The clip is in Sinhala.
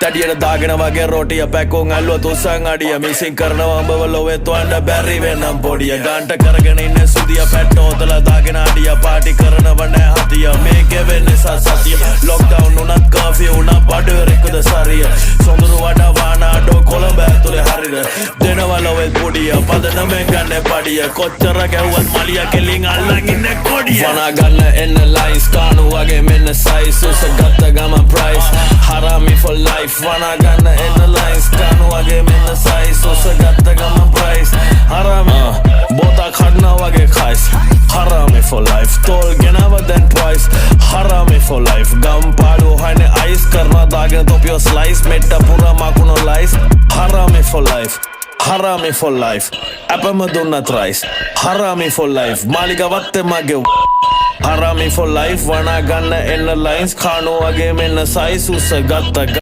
තැටියට දාගෙන වගේ රෝටිය පැකුන් ඇල්ලුව තුස්සන් අඩිය මිසින් කරනවා අඹව ලොවේ තුවන්ඩ බැරි වෙන්නම් පොඩිය ගන්ට කරගෙන ඉන්න සුදිය පැට්ටෝතල දාගෙන අඩිය පාටි කරනව නෑ හතිය මේකෙ වෙන්නේ සතිය ලොක්ඩවුන් උනත් කර්ෆියු උනා බඩුවරෙක්ද සරිය සොඳුරු වඩා වානාඩෝ කොළඹ ඇතුලේ හරිද දෙනවා ලොවේ පොඩිය පදනමෙන් ගන්න පඩිය කොච්චර ගැව්වත් මලිය කෙලින් අල්ලන් ඉන්න කොඩිය වනා ගන්න එන්න ලයින්ස් කානු වගේ මෙන්න සයිස් උස ගත්ත ගමන් ප්‍රයිස් හරාමි for life වනා ගන්න එන්න ලයින්ස් කානු වගේ මෙන්න සයිස් උස ගත්ත ගමන් ප්‍රයිස් හරාමි බෝතා කඩනා වගේ කයිස් හරාමි for life තෝල් ගෙනව දැන් twice හරාමි for life ගම් පාඩු හයිනේ අයිස් කරනා දාගෙන තොපියෝ ස්ලයිස් මෙට්ට පුරා මකුණෝ ලයිස් හරාමි for life Harami for life Apama dunna thrice Harami for life Malika watte mage Harami for life Wana ganna enna lines Khanu age menna size Usa gatta